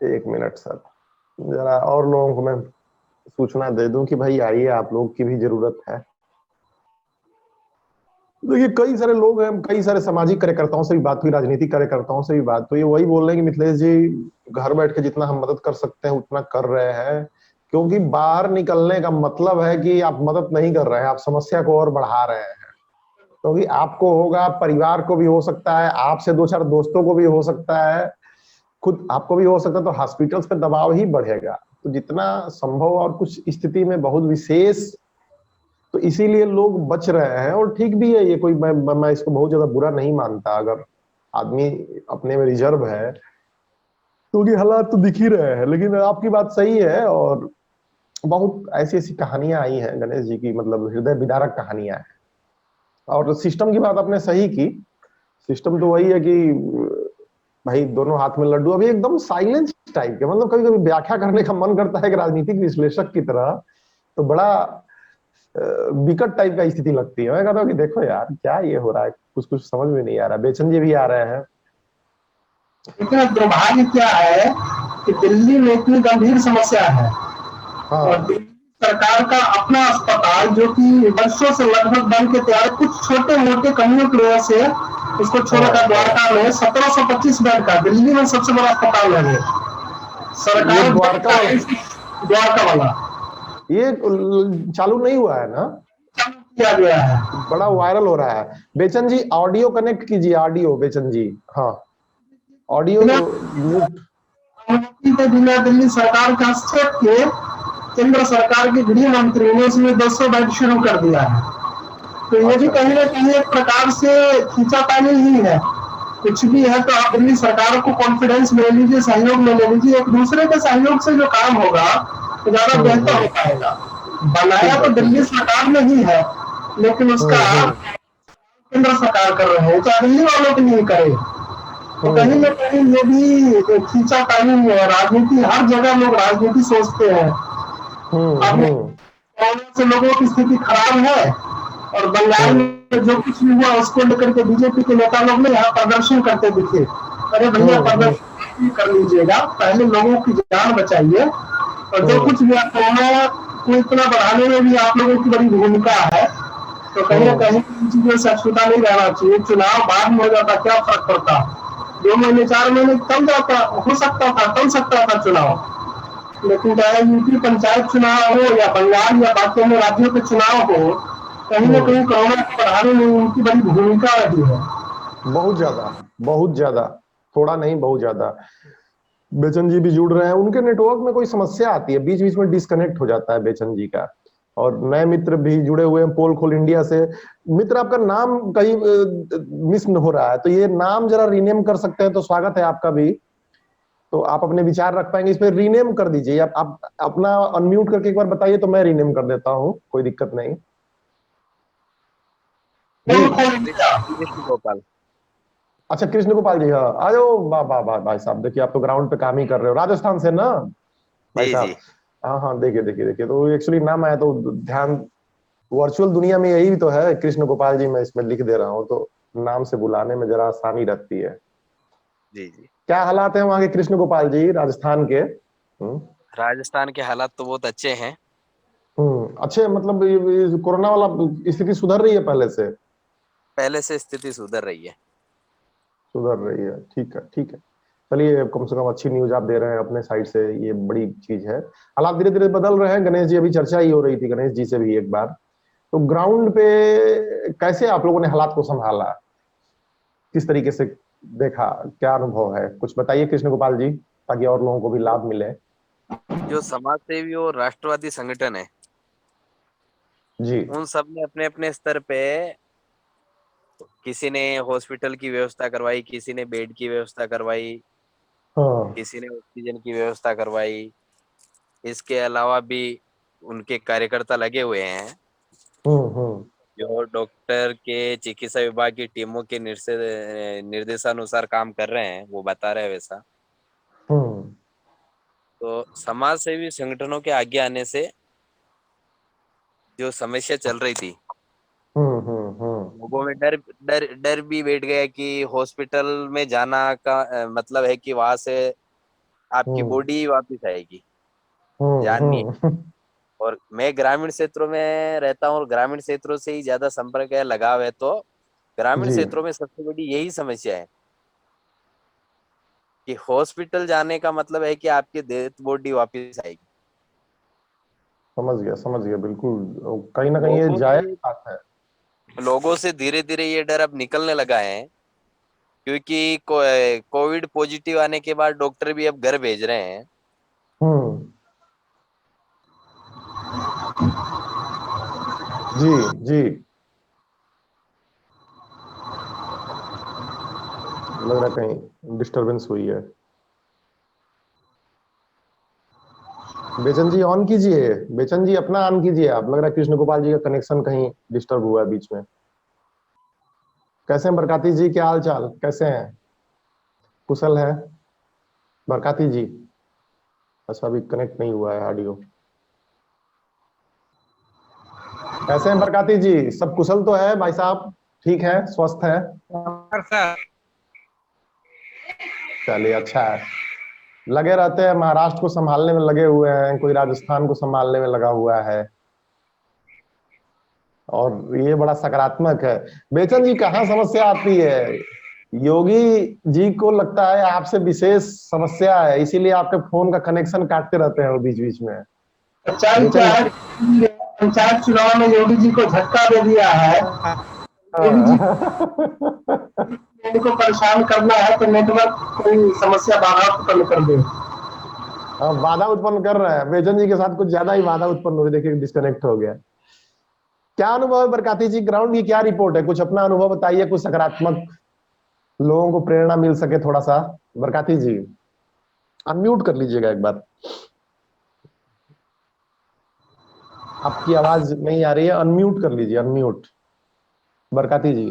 एक minute sir, जरा और लोगों को मैं सूचना दे दूं कि भाई आइए, आप लोग की भी जरूरत है। देखिए कई सारे लोग हैं, कई सारे सामाजिक कार्यकर्ताओं से भी बात हुई, राजनीतिक कार्यकर्ताओं से भी बात हुई, वही बोल रहे हैं कि मिथिलेश जी घर बैठ के जितना हम मदद कर सकते हैं उतना कर रहे हैं, क्योंकि बाहर निकलने का मतलब है कि आप मदद नहीं कर रहे हैं, आप समस्या को और बढ़ा रहे हैं। क्योंकि आपको होगा, परिवार को भी हो सकता है, आपसे दो चार दोस्तों को भी हो सकता है, खुद आपको भी हो सकता है, तो हॉस्पिटल्स पे दबाव ही बढ़ेगा। तो जितना संभव, और कुछ स्थिति में बहुत विशेष, तो इसीलिए लोग बच रहे हैं, और ठीक भी है ये, कोई मैं इसको बहुत ज्यादा बुरा नहीं मानता अगर आदमी अपने में रिजर्व है, क्योंकि हालात तो दिख ही रहे हैं। लेकिन आपकी बात सही है, और बहुत ऐसी ऐसी कहानियां आई हैं गणेश जी की, मतलब हृदय विदारक कहानियां हैं। और सिस्टम की बात आपने सही की, सिस्टम तो वही है कि भाई दोनों हाथ में लड्डू, अभी एकदम साइलेंस टाइप के, मतलब कभी कभी व्याख्या करने का मन करता है कि राजनीतिक विश्लेषक की तरह, तो बड़ा विकट टाइप का स्थिति लगती है। मैं कहता हूँ कि देखो यार क्या ये हो रहा है, कुछ कुछ समझ में नहीं आ रहा। बेचन जी भी आ रहे हैं। लेकिन दुर्भाग्य क्या है कि दिल्ली में इतनी गंभीर समस्या है और हाँ दिल्ली सरकार का अपना अस्पताल जो कि वर्षों से लगभग बन के तैयार, कुछ छोटे मोटे कमियों की वजह से इसको हाँ छोड़कर हाँ। द्वारका में 1725 बेड का दिल्ली में सबसे बड़ा अस्पताल है वो। ये सरकार द्वारका वाला, द्वारका वाला ये चालू नहीं हुआ है ना? किया गया है। बड़ा वायरल हो रहा है। बेचन जी ऑडियो कनेक्ट कीजिए, ऑडियो बेचन जी। हाँ, ऑडियो बिना म्यूट। अनुमति के बिना दिल्ली सरकार का हस्तक्षेप के केंद्र सरकार के गृह मंत्री ने इसमें 200 बेड शुरू कर दिया है। तो ये भी अच्छा कहीं अच्छा। ना कहीं एक प्रकार से खींचातानी ही है। कुछ भी है तो आप दिल्ली सरकार को कॉन्फिडेंस ले लीजिए, सहयोग में ले लीजिए, एक दूसरे के सहयोग से जो काम होगा तो ज्यादा बेहतर हो हम्म। पाएगा। ठीक बनाया बा तो ठीक दिल्ली बा। सरकार ने ही है, लेकिन उसका हम्म। केंद्र सरकार कर रहे हैं, चाहे दिल्ली वालों के लिए करे। तो कहीं न हम्म कहीं ये भी खींचातानी है। राजनीति, हर जगह लोग राजनीति सोचते हैं। अब हम्म। कोरोना से लोगों की स्थिति खराब है और बंगाल में जो कुछ भी हुआ उसको लेकर के बीजेपी के नेता लोग ने यहाँ प्रदर्शन करते दिखे। अरे भैया, हम्म। प्रदर्शन कर लीजिएगा, पहले लोगों की जान बचाइए। और जो हम्म कुछ भी कोरोना को इतना बढ़ाने में भी आप लोगों की बड़ी भूमिका है। तो कहीं ना हम्म। कहीं इन चीजों से अछूता नहीं रहना चाहिए। चुनाव बाद में हो जाता, क्या फर्क पड़ता? 2 महीने 4 महीने कम जाता, हो सकता था, टल सकता था चुनाव। लेकिन चाहे यूपी पंचायत चुनाव हो या बंगाल या बाकी अन्य राज्यों के चुनाव हो, कहीं ना कहीं हम्म। कोरोना को बढ़ाने में उनकी बड़ी भूमिका रही है। बहुत ज्यादा, बहुत ज्यादा, थोड़ा नहीं बहुत ज्यादा। बेचन जी भी जुड़ रहे हैं, उनके नेटवर्क में कोई समस्या आती है, बीच बीच में डिस्कनेक्ट हो जाता है बेचन जी का। और नए मित्र भी जुड़े हुए हैं पोल खोल इंडिया से। मित्र आपका नाम कहीं मिस हो रहा है, तो ये नाम जरा रीनेम कर सकते हैं तो स्वागत है आपका भी। तो आप अपने विचार रख पाएंगे, इस पे रीनेम कर दीजिए। आप अपना अनम्यूट करके एक बार बताइए तो मैं रीनेम कर देता हूँ, कोई दिक्कत नहीं जी। कृष्ण गोपाल। अच्छा कृष्ण गोपाल जी, हाँ आ जाओ। वाह वाह वाह भाई साहब, देखिए आप तो ग्राउंड पे काम ही कर रहे हो, राजस्थान से ना भाई जी जी। साहब? हाँ हाँ, देखिए देखिए देखिए, तो एक्चुअली नाम आया तो ध्यान, वर्चुअल दुनिया में यही भी तो है, कृष्ण गोपाल जी मैं इसमें लिख दे रहा हूँ, तो नाम से बुलाने में जरा आसानी रहती है। जी जी। क्या हालात है वहाँ के कृष्ण गोपाल जी, राजस्थान के? राजस्थान के हालात तो बहुत अच्छे हैं। अच्छे, मतलब ये कोरोना वाला स्थिति सुधर रही है पहले से? पहले से स्थिति सुधर रही है। सुधर रही है, ठीक है ठीक है। चलिए कम से कम अच्छी न्यूज आप दे रहे हैं अपने साइड से, ये बड़ी चीज है। हालात धीरे धीरे बदल रहे हैं गणेश जी, अभी चर्चा ही हो रही थी गणेश जी से भी एक बार। तो ग्राउंड पे कैसे आप लोगों ने हालात को संभाला, किस तरीके से देखा, क्या अनुभव है, कुछ बताइए कृष्ण गोपाल जी, ताकि और लोगों को भी लाभ मिले। जो समाज सेवी और राष्ट्रवादी संगठन है, जी। उन सब ने अपने अपने स्तर पे, किसी ने हॉस्पिटल की व्यवस्था करवाई, किसी ने बेड की व्यवस्था करवाई, हाँ। किसी ने ऑक्सीजन की व्यवस्था करवाई। इसके अलावा भी उनके कार्यकर्ता लगे हुए हैं हम्म। जो डॉक्टर के चिकित्सा विभाग की टीमों के निर्देशानुसार काम कर रहे हैं, वो बता रहे हैं वैसा। हम्म। तो समाज सेवी संगठनों के आगे आने से जो समस्या चल रही थी, हम्म। लोगों में डर डर डर भी बैठ गया कि हॉस्पिटल में जाना का मतलब है कि वहां से आपकी हम्म बॉडी वापस आएगी, हम्म जान नहीं। हम्म और मैं ग्रामीण क्षेत्रों में रहता हूँ और ग्रामीण क्षेत्रों से ही ज्यादा संपर्क है, लगाव है, तो ग्रामीण जी, क्षेत्रों में सबसे बड़ी यही समस्या है कि हॉस्पिटल जाने का मतलब है कि आपकी डेथ बॉडी वापस आएगी। समझ गया बिल्कुल। कहीं ना कहीं ये लोगों जायज से बात है। लोगों से धीरे धीरे ये डर अब निकलने लगा है, क्योंकि कोविड पॉजिटिव आने के बाद डॉक्टर भी अब घर भेज रहे हैं। हम्म जी जी, लग रहा है कहीं डिस्टरबेंस हुई है। बेचन जी ऑन कीजिए, बेचन जी अपना ऑन कीजिए आप। लग रहा है कृष्ण गोपाल जी का कनेक्शन कहीं डिस्टर्ब हुआ है बीच में। कैसे हैं बरकाती जी, क्या हाल चाल, कैसे हैं? कुशल है बरकाती जी? अच्छा, अभी कनेक्ट नहीं हुआ है ऑडियो। कैसे हैं बरकाती जी, सब कुशल तो है भाई साहब? ठीक है, स्वस्थ है? सर चलिए अच्छा है। लगे रहते हैं, महाराष्ट्र को संभालने में लगे हुए हैं, कोई राजस्थान को संभालने में लगा हुआ है, और ये बड़ा सकारात्मक है। बेचन जी कहाँ समस्या आती है? योगी जी को लगता है आपसे विशेष समस्या है, इसीलिए आपके फोन का कनेक्शन काटते रहते हैं वो बीच बीच में। सच्चाई क्या बेचन है, पंचायत चुनाव में योगी जी को झटका दे दिया है। योगी जी को परेशान करना है तो नेटवर्क कोई समस्या बाधा उत्पन्न कर दे। हाँ, बाधा उत्पन्न कर रहे हैं बेचन जी के साथ, कुछ ज्यादा ही बाधा उत्पन्न हो रही। देखिए डिस्कनेक्ट हो गया। क्या अनुभव है बरकाती जी, ग्राउंड की क्या रिपोर्ट है? कुछ अपना अनुभव बताइए, कुछ सकारात्मक, लोगों को प्रेरणा मिल सके थोड़ा सा। बरकाती जी अनम्यूट कर लीजिएगा एक बार, आपकी आवाज नहीं आ रही है, अनम्यूट कर लीजिए, अनम्यूट बरकाती जी।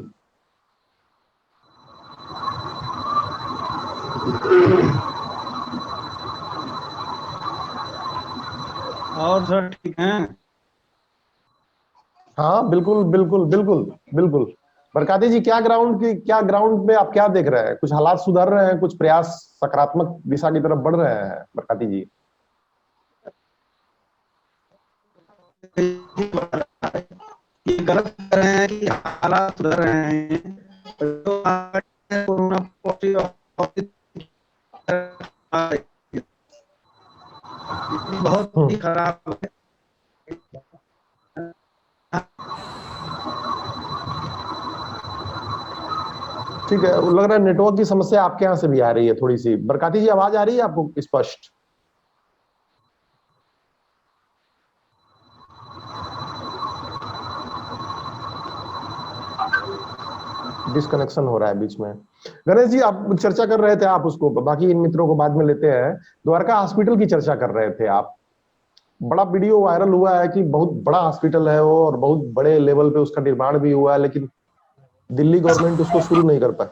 और सर ठीक हैं? हाँ बिल्कुल बिल्कुल बिल्कुल बिल्कुल। बरकाती जी क्या ग्राउंड में आप क्या देख रहे हैं? कुछ हालात सुधर रहे हैं, कुछ प्रयास सकारात्मक दिशा की तरफ बढ़ रहे हैं बरकाती जी? ये गलत कर रहे हैं कि हालात सुधर रहे हैं, तो कोरोना बहुत ही हम्म, खराब है। ठीक है। लग रहा है नेटवर्क की समस्या आपके यहाँ से भी आ रही है थोड़ी सी। बरकाती जी आवाज आ रही है आपको स्पष्ट? डिसकनेक्शन हो रहा है बीच में। गणेश जी आप चर्चा कर रहे थे, आप उसको, बाकी इन मित्रों को बाद में लेते हैं। द्वारका हॉस्पिटल की चर्चा कर रहे थे आप। बड़ा वीडियो वायरल हुआ है कि बहुत बड़ा हॉस्पिटल है वो, और बहुत बड़े लेवल पे उसका निर्माण भी हुआ है, लेकिन दिल्ली गवर्नमेंट उसको शुरू नहीं कर पाई।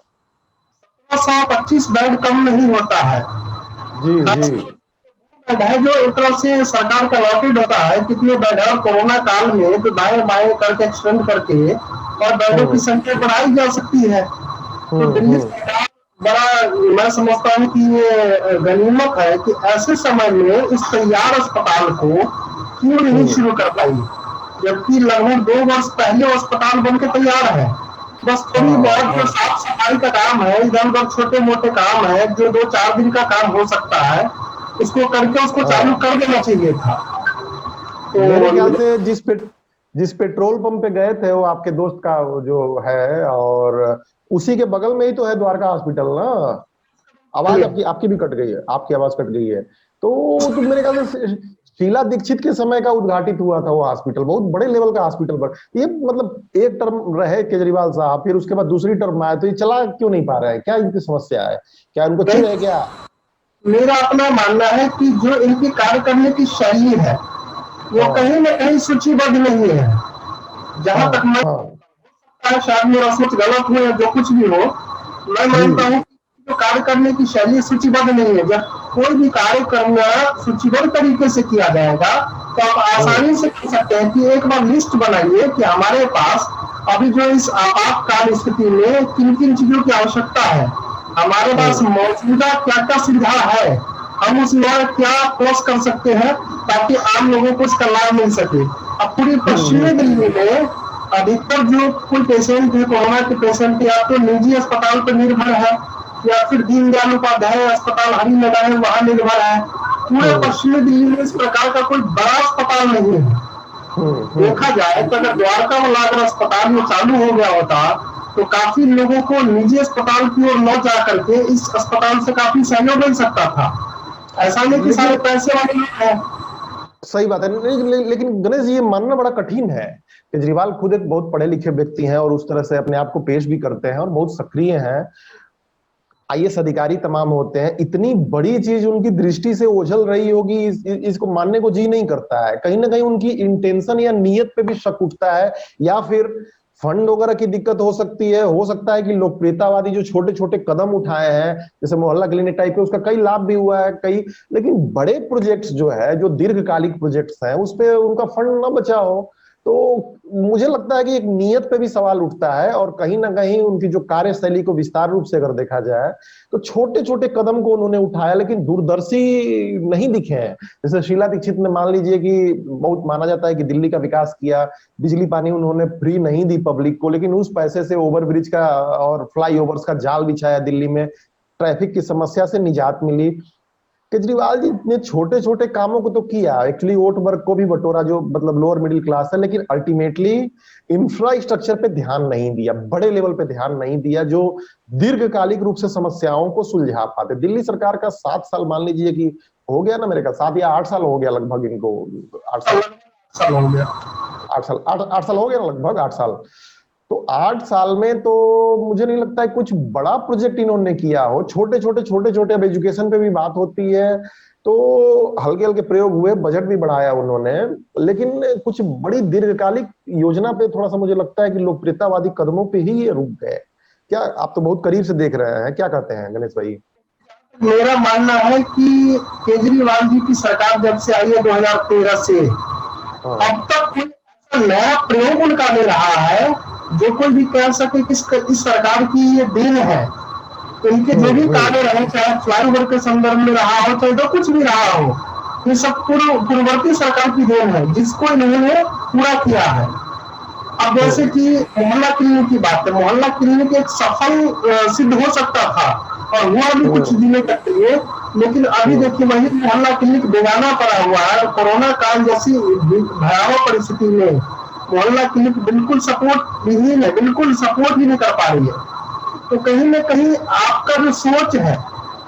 125 बेड कम नहीं होता है। जी जी। बेड है जो एक तरफ से सरकार का अलॉटेड होता है, कितने बेड है, और कोरोना काल में तो दाएं बाएं करके एक्सटेंड करके और बेडों की हम्म संख्या बढ़ाई जा सकती है। तो दिल्ली हम्म। सरकार बड़ा, मैं समझता हूँ कि ये गनीमत है कि ऐसे समय में इस तैयार अस्पताल को क्यों नहीं हम्म शुरू कर पाई, जबकि लगभग 2 वर्ष पहले अस्पताल बन के तैयार है। बस थोड़ी हाँ बहुत जो हाँ। साफ सफाई का काम है, इधर उधर छोटे मोटे काम है जो 2-4 दिन का काम हो सकता है, उसको करके उसको चालू हाँ, कर देना चाहिए था। मेरे ख्याल तो से जिस पेट्रोल पंप पे गए थे वो आपके दोस्त का वो जो है, और उसी के बगल में ही तो है द्वारका हॉस्पिटल ना। आवाज आपकी आपकी भी कट गई है, आपकी आवाज कट गई है। तो मेरे ख्याल से शीला दीक्षित के समय का उद्घाटित हुआ था वो हॉस्पिटल, बहुत बड़े लेवल का हॉस्पिटल। पर ये मतलब एक टर्म रहे केजरीवाल साहब, फिर उसके बाद दूसरी टर्म में आए, तो ये चला क्यों नहीं पा रहा है? क्या इनकी समस्या है? क्या उनको चिढ़ है क्या? मेरा अपना मानना है कि जो इनकी कार्य करने की शैली है वो हाँ कहीं ना कहीं सूचीबद्ध नहीं है। जहां तक हाँ मैं, हाँ। शायद मेरा सोच गलत हो या जो कुछ भी हो, मैं जी। मानता हूँ कि जो कार्य करने की शैली सूचीबद्ध नहीं है। जब कोई भी कार्य करना सूचीबद्ध तरीके से किया जाएगा तो आप हम्म आसानी से कह सकते हैं कि एक बार लिस्ट बनाइए कि हमारे पास अभी जो इस आपातकाल स्थिति में किन किन चीजों की आवश्यकता है, हमारे पास हम्म मौजूदा क्या क्या सुविधा है, हम उस लॉ क्या क्रॉस कर सकते हैं ताकि आम लोगों को इसका लाभ मिल सके। अब पूरी पश्चिमी दिल्ली में अधिकतर जो कोई पेशेंट है, कोरोना के पेशेंट या तो निजी अस्पताल पर निर्भर है या फिर दीनदयाल उपाध्याय अस्पताल हरिनगर है वहां निर्भर है। पूरे पश्चिमी दिल्ली में इस प्रकार का कोई बड़ा अस्पताल नहीं है। देखा जाए तो अगर द्वारका वाला अगर अस्पताल में चालू हो गया होता तो काफी लोगों को निजी अस्पताल की ओर न जा करके इस अस्पताल से काफी सहयोग मिल सकता था। ऐसा नहीं कि सारे पैसे वाले लोग हैं। सही बात है, लेकिन गणेश जी ये मानना बड़ा कठिन है। केजरीवाल खुद एक बहुत पढ़े लिखे व्यक्ति हैं और उस तरह से अपने आप को पेश भी करते हैं और बहुत सक्रिय हैं, आईएएस अधिकारी तमाम होते हैं। इतनी बड़ी चीज उनकी दृष्टि से ओझल रही होगी, इसको मानने को जी नहीं करता है। कहीं ना कहीं उनकी इंटेंशन या नीयत पे भी शक उठता है, या फिर फंड वगैरह की दिक्कत हो सकती है। हो सकता है कि लोकप्रियतावादी जो छोटे छोटे कदम उठाए हैं, जैसे मोहल्ला क्लिनिक टाइप के, उसका कई लाभ भी हुआ है कई, लेकिन बड़े प्रोजेक्ट्स जो है, जो दीर्घकालिक प्रोजेक्ट्स हैं, उस पे उनका फंड न बचा हो, तो मुझे लगता है कि एक नियत पे भी सवाल उठता है। और कहीं ना कहीं उनकी जो कार्यशैली को विस्तार रूप से अगर देखा जाए तो छोटे छोटे कदम को उन्होंने उठाया, लेकिन दूरदर्शी नहीं दिखे हैं। जैसे शीला दीक्षित ने मान लीजिए कि बहुत माना जाता है कि दिल्ली का विकास किया, बिजली पानी उन्होंने फ्री नहीं दी पब्लिक को, लेकिन उस पैसे से ओवरब्रिज का और फ्लाईओवर्स का जाल बिछाया, दिल्ली में ट्रैफिक की समस्या से निजात मिली। केजरीवाल जी ने छोटे छोटे कामों को तो किया, एक्चुअली वोट वर्ग को भी बटोरा जो मतलब लोअर मिडिल क्लास है, लेकिन अल्टीमेटली इंफ्रास्ट्रक्चर पे ध्यान नहीं दिया, बड़े लेवल पे ध्यान नहीं दिया जो दीर्घकालिक रूप से समस्याओं को सुलझा पाते। दिल्ली सरकार का 7 साल मान लीजिए कि हो गया ना, मेरे ख्याल 7 या 8 साल हो गया लगभग इनको, 8 साल हो गया, 8 साल हो गया ना, लगभग 8 साल। तो 8 साल में तो मुझे नहीं लगता है कुछ बड़ा प्रोजेक्ट इन्होंने किया हो। छोटे छोटे अब एजुकेशन पे भी बात होती है तो हल्के हल्के प्रयोग हुए, बजट भी बढ़ाया उन्होंने, लेकिन कुछ बड़ी दीर्घकालिक योजना पे थोड़ा सा मुझे लगता है कि लोकप्रियतावादी कदमों पे ही ये रुक गए। क्या आप तो बहुत करीब से देख रहे हैं, क्या कहते हैं गणेश भाई? मेरा मानना है कि केजरीवाल जी की सरकार जब से आई है 2013 से अब तक कोई ऐसा नया प्रयोग उनका ले रहा है जो कोई भी कह सके कि इस सरकार की ये देन है। इनके जो भी कार्य रहे, चाहे फ्लाईओवर के संदर्भ में रहा हो, चाहे जो कुछ भी रहा हो, ये सब पूर्ववर्ती सरकार की देन है जिसको इन्होंने पूरा किया है। अब जैसे कि मोहल्ला क्लिनिक की बात है, मोहल्ला क्लिनिक एक सफल सिद्ध हो सकता था और हुआ भी कुछ दिनों तक लिए, लेकिन अभी देखिए वही मोहल्ला क्लिनिक बेगाना पड़ा हुआ है। कोरोना काल जैसी भयावह परिस्थिति में मोहल्ला क्लिनिक बिल्कुल सपोर्ट विहीन है, बिल्कुल सपोर्ट ही नहीं कर पा रही है। तो कहीं ना कहीं आपका जो सोच है,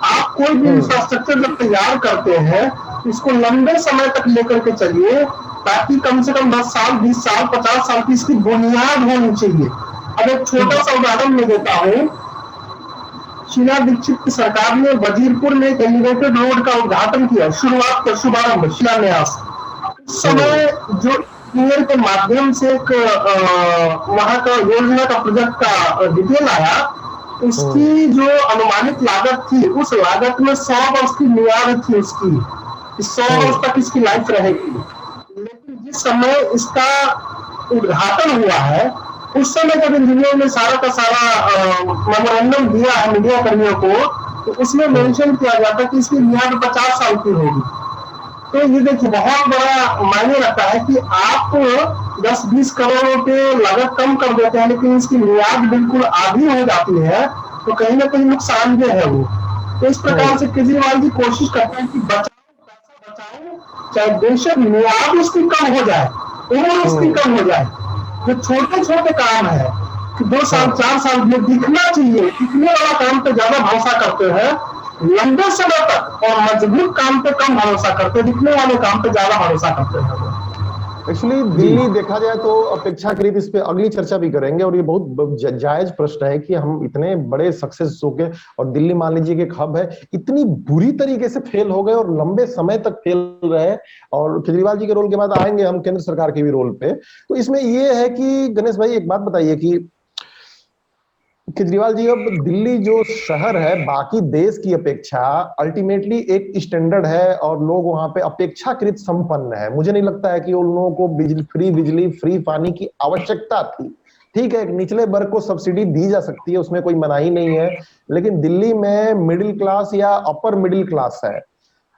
आप कोई भी इंफ्रास्ट्रक्चर जब तैयार करते हैं इसको लंबे समय तक लेकर के चलिए, ताकि कम से कम 10 साल 20 साल 50 साल की इसकी बुनियाद होनी चाहिए। अब एक छोटा सा उदाहरण मैं देता हूँ, शीला दीक्षित की सरकार ने वजीरपुर में एक एलिवेटेड रोड का उद्घाटन किया, शुभारंभ शिलान्यास। उस समय जो इंजीनियर के माध्यम से एक वहां का योजना का प्रोजेक्ट का डिटेल आया, उसकी जो अनुमानित लागत थी, उस लागत में 100 वर्ष की मियाद थी उसकी, 100 वर्ष तक इसकी लाइफ रहेगी। लेकिन जिस समय इसका उद्घाटन हुआ है उस समय जब इंजीनियर ने सारा का सारा मेमोरेंडम दिया है मीडिया कर्मियों को, तो उसमें मेंशन किया जाता है कि इसकी मियाद 50 साल की होगी। तो ये देखिए बहुत बड़ा मायने रखता है कि आप 10-20 करोड़ रुपए लागत कम कर देते हैं, लेकिन इसकी मियाद बिल्कुल आधी हो जाती है, तो कहीं ना कहीं नुकसानदेह है वो। तो इस प्रकार से केजरीवाल जी कोशिश करते हैं कि बचाओ, पैसा बचाओ, चाहे बेशक मियाद उसकी कम हो जाए, उम्र उसकी कम हो जाए। जो छोटे छोटे काम है कि 2 साल 4 साल में दिखना चाहिए, दिखने वाला काम पे ज्यादा भरोसा करते हैं, लंबे समय तक, और मजबूत काम पे कम भरोसा करते, दिखने वाले काम पे ज्यादा भरोसा करते हैं। एक्चुअली दिल्ली देखा जाए तो अपेक्षाकृत, इस पे अगली चर्चा भी करेंगे, और ये बहुत जायज प्रश्न है कि हम इतने बड़े सक्सेस हो गए और दिल्ली मान लीजिए कि एक हब है, इतनी बुरी तरीके से फेल हो गए और लंबे समय तक फेल रहे। और केजरीवाल जी के रोल के बाद आएंगे हम केंद्र सरकार के भी रोल पे। तो इसमें ये है कि गणेश भाई एक बात बताइए कि केजरीवाल जी, अब दिल्ली जो शहर है बाकी देश की अपेक्षा अल्टीमेटली एक स्टैंडर्ड है और लोग वहां पे अपेक्षाकृत संपन्न है। मुझे नहीं लगता है कि उन लोगों को बिजली फ्री पानी की आवश्यकता थी। ठीक है, एक निचले वर्ग को सब्सिडी दी जा सकती है, उसमें कोई मनाही नहीं है, लेकिन दिल्ली में मिडिल क्लास या अपर मिडिल क्लास है,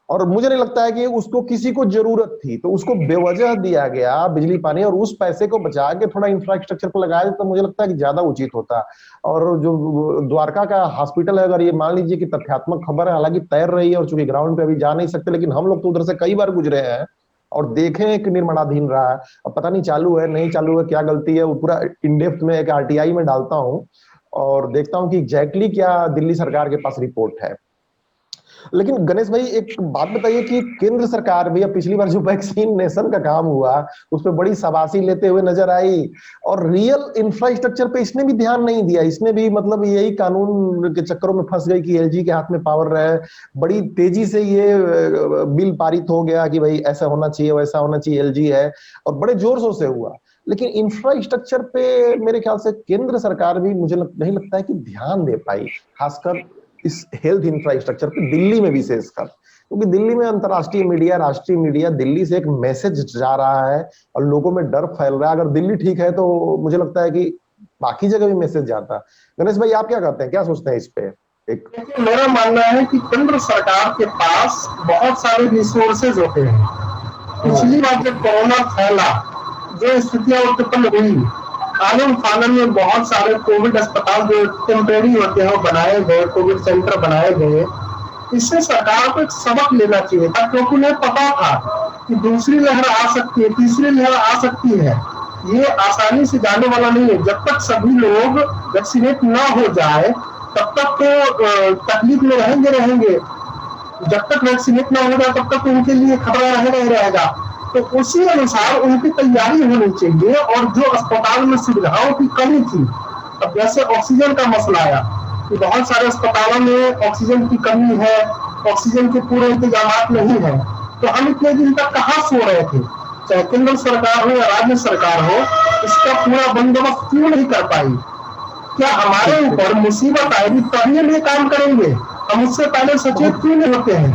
और मुझे नहीं लगता है कि उसको किसी को जरूरत थी, तो उसको बेवजह दिया गया बिजली पानी, और उस पैसे को बचा के थोड़ा इंफ्रास्ट्रक्चर पर लगाया तो मुझे लगता है कि ज्यादा उचित होता। और जो द्वारका का हॉस्पिटल है, अगर ये मान लीजिए कि तथ्यात्मक खबर है, हालांकि तैर रही है और चूंकि ग्राउंड पे अभी जा नहीं सकते, लेकिन हम लोग तो उधर से कई बार गुजरे हैं और देखे हैं कि निर्माणाधीन रहा है। अब पता नहीं चालू है नहीं चालू है, क्या गलती है, वो पूरा इन डेप्थ में एक आरटीआई में डालता हूँ और देखता हूँ कि एग्जैक्टली क्या दिल्ली सरकार के पास रिपोर्ट है। लेकिन गणेश भाई एक बात बताइए कि केंद्र सरकार भी, अब पिछली बार जो वैक्सीन नेशन का काम हुआ उस पर बड़ी शाबाशी लेते हुए नजर आई, और रियल इंफ्रास्ट्रक्चर पे इसने भी ध्यान नहीं दिया। इसने भी मतलब यही कानून के चक्करों में फंस गई कि एलजी के हाथ में पावर रहे, बड़ी तेजी से ये बिल पारित हो गया कि भाई ऐसा होना चाहिए वैसा होना चाहिए, एलजी है, और बड़े जोर शोर से हुआ। लेकिन इंफ्रास्ट्रक्चर पे मेरे ख्याल से केंद्र सरकार भी मुझे नहीं लगता है कि ध्यान दे पाई, खासकर इस हेल्थ इंफ्रास्ट्रक्चर पे दिल्ली में विशेषकर, क्योंकि दिल्ली में अंतर्राष्ट्रीय मीडिया राष्ट्रीय मीडिया दिल्ली से एक मैसेज जा रहा है और लोगों में डर फैल रहा है। अगर दिल्ली ठीक है तो मुझे लगता है कि बाकी जगह भी मैसेज जाता। गणेश भाई आप क्या करते हैं, क्या सोचते हैं इस पे? एक मेरा मानना है कि केंद्र सरकार के पास बहुत सारे रिसोर्सेज होते हैं। पिछली बार जब कोरोना फैला, जो स्थितियां उत्पन्न हुई, आनन फानन में बहुत सारे कोविड अस्पताल जो टेम्परेरी होते हैं वो बनाए गए, कोविड सेंटर बनाए गए। इससे सरकार को एक सबक लेना चाहिए था, क्योंकि उन्हें पता था कि दूसरी लहर आ सकती है, तीसरी लहर आ सकती है, ये आसानी से जाने वाला नहीं है। जब तक सभी लोग वैक्सीनेट ना हो जाए तब तक तो तकलीफ में रहेंगे। जब तक वैक्सीनेट ना हो जाए तब तक उनके लिए खतरा रहेगा। तो उसी अनुसार उनकी तैयारी होनी चाहिए। और जो अस्पताल में सुविधाओं की कमी थी, अब जैसे ऑक्सीजन का मसला आया कि बहुत सारे अस्पतालों में ऑक्सीजन की कमी है, ऑक्सीजन के पूरे इंतजाम नहीं है, तो हम इतने दिन तक कहाँ सो रहे थे? चाहे केंद्र सरकार हो या राज्य सरकार हो, इसका पूरा बंदोबस्त क्यों नहीं कर पाई? क्या हमारे ऊपर मुसीबत आएगी तभी हम ये काम करेंगे? हम उससे पहले सचेत क्यों नहीं होते हैं?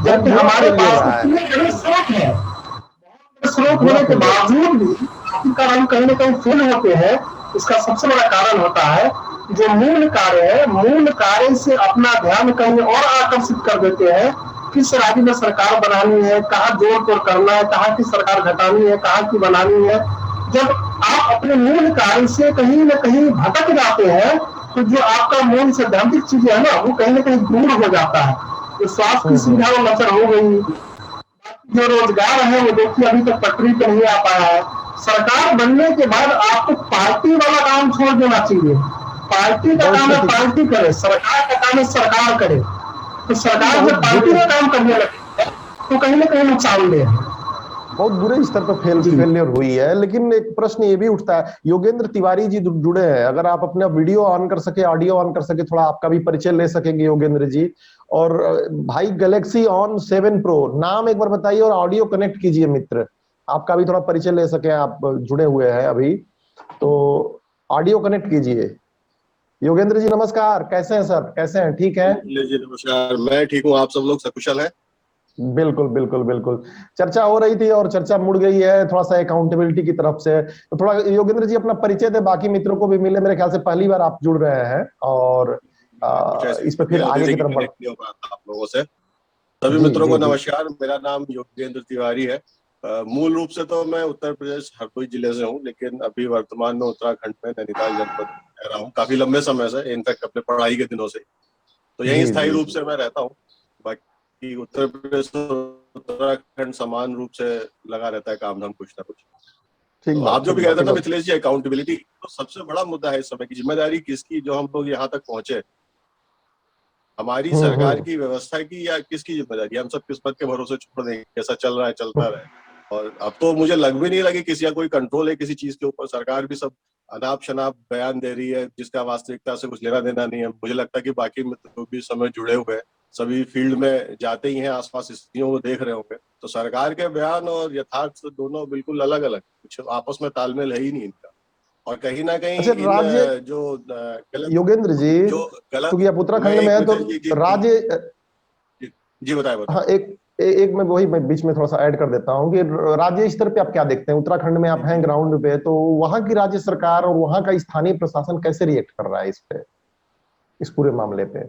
जबकि हमारे पास इतने बड़े स्रोत है, स्रोत होने के बावजूद भी आखिरकार हम कहीं ना कहीं फेल होते हैं। इसका सबसे बड़ा कारण होता है जो मूल कार्य है, मूल कार्य से अपना ध्यान कहीं और आकर्षित कर देते हैं। किस राज्य में सरकार बनानी है, कहाँ जोड़ तोड़ करना है, कहाँ की सरकार घटानी है, कहाँ की बनानी है। जब आप अपने मूल कार्य से कहीं ना कहीं भटक जाते हैं तो जो आपका मूल सैद्धांतिक चीज है ना, वो कहीं ना कहीं दूर हो जाता है। तो स्वास्थ्य की सुविधा में लचर हो गई, जो रोजगार है वो देखिए अभी तक पटरी पे नहीं आ पाया है। सरकार बनने के बाद आपको पार्टी वाला काम छोड़ देना चाहिए। पार्टी का काम है पार्टी करे, सरकार का काम है सरकार करे। तो सरकार जब पार्टी का काम करने लगती है तो कहीं ना कहीं नुकसान दे है। बहुत बुरे स्तर पर फेलियर हुई है। लेकिन एक प्रश्न ये भी उठता है, योगेंद्र तिवारी जी जुड़े हैं, अगर आप अपना वीडियो ऑन कर सके, ऑडियो ऑन कर सके, थोड़ा आपका भी परिचय ले सकेंगे योगेंद्र जी। और भाई गैलेक्सी ऑन 7 प्रो नाम एक बार बताइए और ऑडियो कनेक्ट कीजिए मित्र, आपका भी थोड़ा परिचय ले सके, आप जुड़े हुए हैं अभी तो ऑडियो कनेक्ट कीजिए। योगेंद्र जी नमस्कार, कैसे हैं सर, कैसे हैं, ठीक है? जी नमस्कार, मैं ठीक हूँ, आप सब लोग सकुशल हैं? बिल्कुल बिल्कुल बिल्कुल। चर्चा हो रही थी और चर्चा मुड़ गई है थोड़ा सा अकाउंटेबिलिटी की तरफ से, तो थोड़ा योगेंद्र जी अपना परिचय दे, बाकी मित्रों को भी मिले। मेरे ख्याल से पहली बार आप जुड़ रहे हैं और इस पे फिर आगे की तरफ आप लोगों से सभी मित्रों को नमस्कार। मेरा नाम योगेंद्र तिवारी है। मूल रूप से तो मैं उत्तर प्रदेश हरदोई जिले से हूँ, लेकिन अभी वर्तमान में उत्तराखंड में नैनीताल जनपद रह रहा हूँ काफी लंबे समय से, इनफैक्ट अपने पढ़ाई के दिनों से। तो यही स्थायी रूप से मैं रहता हूँ। बाकी उत्तर प्रदेश उत्तराखंड समान रूप से लगा रहता है काम धाम कुछ ना कुछ। तो आप जो भी कहते हैं ना मिथिलेश जी, अकाउंटेबिलिटी, तो सबसे बड़ा मुद्दा है इस समय की जिम्मेदारी किसकी, जो हम लोग यहाँ तक पहुंचे, हमारी सरकार की, व्यवस्था की, या किसकी जिम्मेदारी? हम सब किस्मत के भरोसे छोड़ देंगे, कैसा चल रहा है चलता रहे। और अब तो मुझे लग भी नहीं रहा कि किसी का कोई कंट्रोल है किसी चीज के ऊपर। सरकार भी सब अनाप शनाप बयान दे रही है जिसका वास्तविकता से कुछ लेना देना नहीं है। मुझे लगता है कि बाकी मित्र भी समय जुड़े हुए हैं, सभी फील्ड में जाते ही हैं, आसपास स्थितियों को देख रहे होंगे। तो सरकार के बयान और यथार्थ दोनों बिल्कुल अलग अलग, कुछ आपस में तालमेल है ही नहीं इनका। और कहीं ना कहीं जो गलत, योगेंद्र जी जो गलत, क्योंकि आप उत्तराखंड में है तो राज्य जी बताए। हाँ, एक मैं बीच में थोड़ा सा ऐड कर देता हूँ कि राज्य स्तर पे आप क्या देखते हैं, उत्तराखंड में आप हैं ग्राउंड पे, तो वहां की राज्य सरकार और वहां का स्थानीय प्रशासन कैसे रिएक्ट कर रहा है इस पे, इस पूरे मामले पे?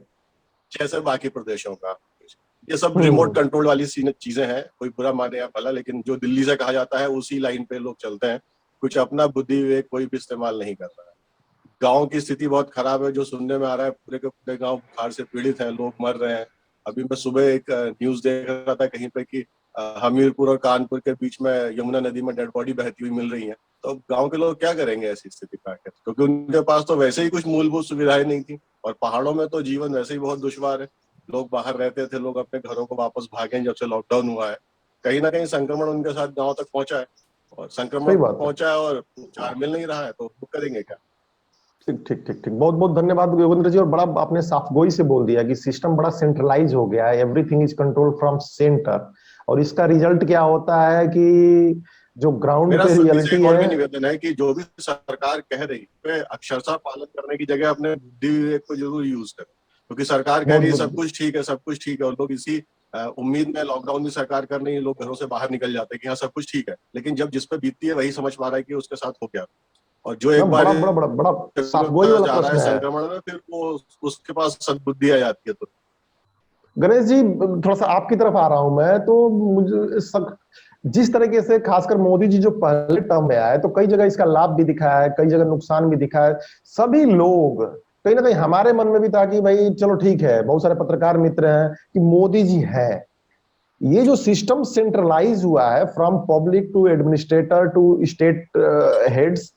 जैसे बाकी प्रदेशों का ये सब रिमोट कंट्रोल वाली चीजें हैं, कोई बुरा माने या भला, लेकिन जो दिल्ली से कहा जाता है उसी लाइन पे लोग चलते हैं। कुछ अपना बुद्धि विवेक कोई भी इस्तेमाल नहीं कर रहा है। गाँव की स्थिति बहुत खराब है, जो सुनने में आ रहा है पूरे के पूरे गाँव बुखार से पीड़ित हैं, लोग मर रहे हैं। अभी मैं सुबह एक न्यूज देख रहा था कहीं पे कि हमीरपुर और कानपुर के बीच में यमुना नदी में डेड बॉडी बहती हुई मिल रही है। तो गांव के लोग क्या करेंगे ऐसी स्थिति में आकर, क्योंकि उनके पास तो वैसे ही कुछ मूलभूत सुविधाएं नहीं थी, और पहाड़ों में तो जीवन वैसे ही बहुत दुश्वार है। लोग बाहर रहते थे, लोग अपने घरों को वापस भागे जब से लॉकडाउन हुआ है। कहीं ना कहीं संक्रमण उनके साथ गाँव तक पहुंचा है, और संक्रमण सही बात है। पहुंचा है और उपचार मिल नहीं रहा है, तो वो करेंगे क्या? ठीक ठीक ठीक ठीक, बहुत बहुत धन्यवाद योगेंद्र जी। और बड़ा आपने साफगोई से बोल दिया कि सिस्टम बड़ा सेंट्रलाइज हो गया है, everything is control from centre. और इसका रिजल्ट क्या होता है कि जो ग्राउंड मेरा पे सभी से रियलिटी एक और भी है। निवेदन है कि जो भी सरकार कह रही है अक्षरशः पालन करने की जगह अपने बुद्धि विवेक को जरूर यूज करें, क्योंकि सरकार कह बहुत रही है बहुत सब कुछ ठीक है, सब कुछ ठीक है, और लोग इसी उम्मीद में लॉकडाउन भी सरकार कर रही है, लोग घरों से बाहर निकल जाते हैं कि हाँ सब कुछ ठीक है, लेकिन जब जिस पे बीतती है वही समझ पा रहा है कि उसके साथ हो क्या। और जो ना, एक बार बड़ा बड़ा बड़ा बड़ा साफगोई वाला जा रहा है प्रश्न है। संक्रमण में, फिर वो उसके पास सद्बुद्धि आ जाती है। तो गणेश जी, थोड़ा सा आपकी तरफ आ रहा हूं मैं। तो मुझे जिस तरीके से खासकर मोदी जी जो पहले टर्म में आए, तो कई जगह इसका लाभ भी दिखाया है, कई जगह नुकसान भी दिखाया है। सभी लोग कहीं ना कहीं हमारे मन में भी था कि भाई चलो ठीक है, बहुत सारे पत्रकार मित्र हैं कि मोदी जी है। ये जो सिस्टम सेंट्रलाइज हुआ है from public to administrator to state heads,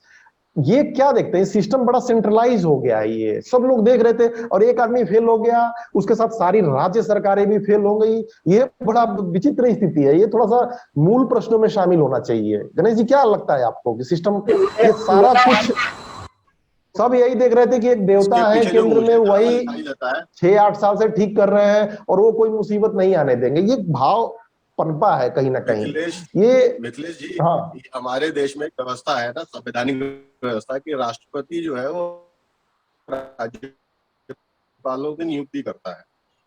ये क्या देखते हैं, सिस्टम बड़ा सेंट्रलाइज हो गया है। ये सब लोग देख रहे थे, और एक आदमी फेल हो गया, उसके साथ सारी राज्य सरकारें भी फेल हो गई। ये बड़ा विचित्र स्थिति है। ये थोड़ा सा मूल प्रश्नों में शामिल होना चाहिए। गणेश जी, क्या लगता है आपको कि सिस्टम, ये सारा कुछ सब यही देख रहे थे कि एक देवता इसके है पीछे जो केंद्र में, मुझे कारण वही दिखाई देता है, 6-8 साल से ठीक कर रहे हैं और वो कोई मुसीबत नहीं आने देंगे, ये भाव पनपा है कहीं ना कहीं। मिथिलेश ये मिथिलेश जी, हाँ। ये हमारे देश में एक व्यवस्था है ना, संवैधानिक व्यवस्था की राष्ट्रपति जो है वो राज्यपालों की नियुक्ति करता है।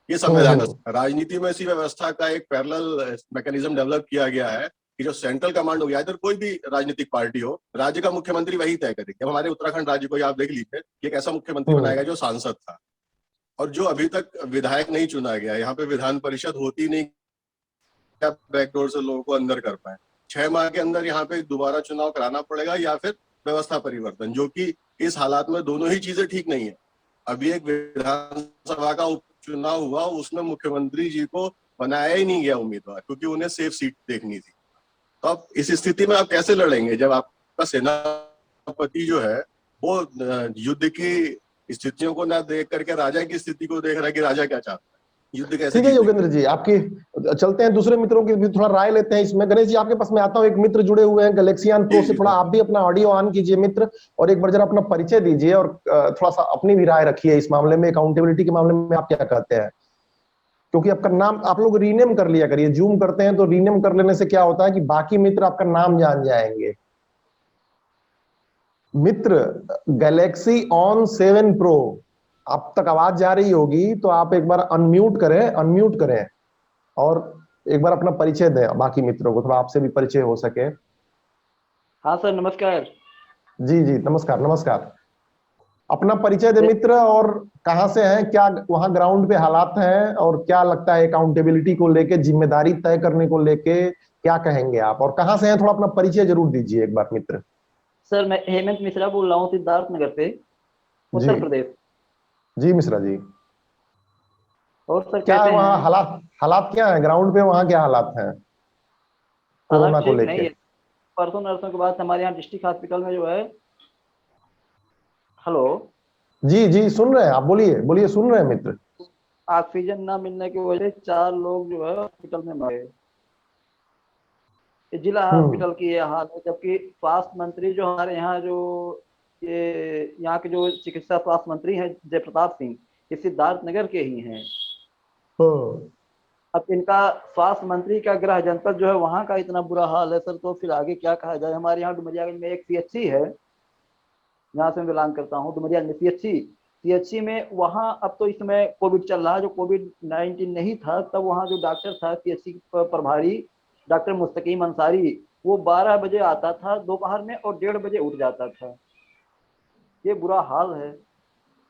ये संविधान हम्म। राजनीति में इसी व्यवस्था का एक पैरेलल मैकेनिज्म डेवलप किया गया है कि जो सेंट्रल कमांड हो गया, इधर कोई भी राजनीतिक पार्टी हो, राज्य का मुख्यमंत्री वही तय करेगी। अब हमारे उत्तराखंड राज्य को आप देख लीजिए कि एक ऐसा मुख्यमंत्री बनाएगा जो सांसद था, और जो अभी तक विधायक नहीं चुना गया। यहाँ पे विधान परिषद होती नहीं, बैकडोर से लोगों को अंदर कर पाए। 6 माह के अंदर यहाँ पे दोबारा चुनाव कराना पड़ेगा, या फिर व्यवस्था परिवर्तन, जो कि इस हालात में दोनों ही चीजें ठीक नहीं है। अभी एक विधानसभा का उपचुनाव हुआ, उसमें मुख्यमंत्री जी को बनाया ही नहीं गया उम्मीदवार, क्योंकि उन्हें सेफ सीट देखनी थी। तो अब इस स्थिति में आप कैसे लड़ेंगे जब आपका सेनापति जो है वो युद्ध की स्थितियों को ना देख करके राजा की स्थिति को देख रहा है कि राजा क्या चाहता है, युद्ध कैसे ठीक है जीतेंगे। योगेंद्र जी, आपकी चलते हैं, दूसरे मित्रों की भी थोड़ा राय लेते हैं इसमें। गणेश जी, आपके पास मैं आता हूं। एक मित्र जुड़े हुए हैं गैलेक्सियन प्रो से, थोड़ा आप भी अपना ऑडियो ऑन कीजिए मित्र, और एक बार जरा अपना परिचय दीजिए, और थोड़ा सा अपनी भी राय रखिए इस मामले में, अकाउंटेबिलिटी के मामले में आप क्या कहते हैं। क्योंकि आपका नाम आप लोग रीनेम कर लिया करिए, जूम करते हैं तो रीनेम कर लेने से क्या होता है कि बाकी मित्र आपका नाम जान जाएंगे। मित्र गैलेक्सी ऑन 7 प्रो, आप तक आवाज जा रही होगी तो आप एक बार अनम्यूट करें और एक बार अपना परिचय दें बाकी मित्रों को, थोड़ा आपसे भी परिचय हो सके। हाँ सर, नमस्कार। जी जी, नमस्कार नमस्कार। अपना परिचय दे मित्र, और कहां से हैं, क्या वहां ग्राउंड पे हालात हैं, और क्या लगता है अकाउंटेबिलिटी को लेके, जिम्मेदारी तय करने को लेके क्या कहेंगे आप, और कहां से हैं, थोड़ा अपना परिचय जरूर दीजिए एक बार मित्र। सर, मैं हेमंत मिश्रा बोल रहा हूँ, सिद्धार्थ नगर से, जी उत्तर प्रदेश। जी मिश्रा जी, और सर क्या है कैसे वहाँ हैं? हालात क्या है ग्राउंड पे, वहाँ क्या हालात हैं हालात कोरोना को ठीक नहीं लेके। है। परसों नरसों के बाद हमारे यहाँ डिस्ट्रिक्ट हॉस्पिटल में जो है, हेलो, जी जी, सुन रहे हैं आप, बोलिए बोलिए, सुन रहे हैं मित्र। ऑक्सीजन ना मिलने की वजह से 4 लोग जो है हॉस्पिटल में मरे। ये जिला हॉस्पिटल की ये हाल है, जबकि स्वास्थ्य मंत्री जो हमारे यहाँ जो ये यहाँ के जो चिकित्सा स्वास्थ्य मंत्री हैं जयप्रताप सिंह, ये सिद्धार्थ नगर के ही हैं। अब इनका स्वास्थ्य मंत्री का गृह जनपद जो है वहाँ का इतना बुरा हाल है सर, तो फिर आगे क्या कहा जाए। हमारे यहाँ डुमरियागंज में एक सीएचसी है, यहाँ से मैं बिलोंग करता हूँ, डुमरियागंज में सीएचसी में, वहाँ अब तो इस समय कोविड चल रहा है। जो कोविड-19 नहीं था तब वहाँ जो डॉक्टर था सीएचसी प्रभारी डॉक्टर मुस्तकीम अंसारी, वो 12 बजे आता था दोपहर में और 1:30 बजे उठ जाता था। ये बुरा हाल है।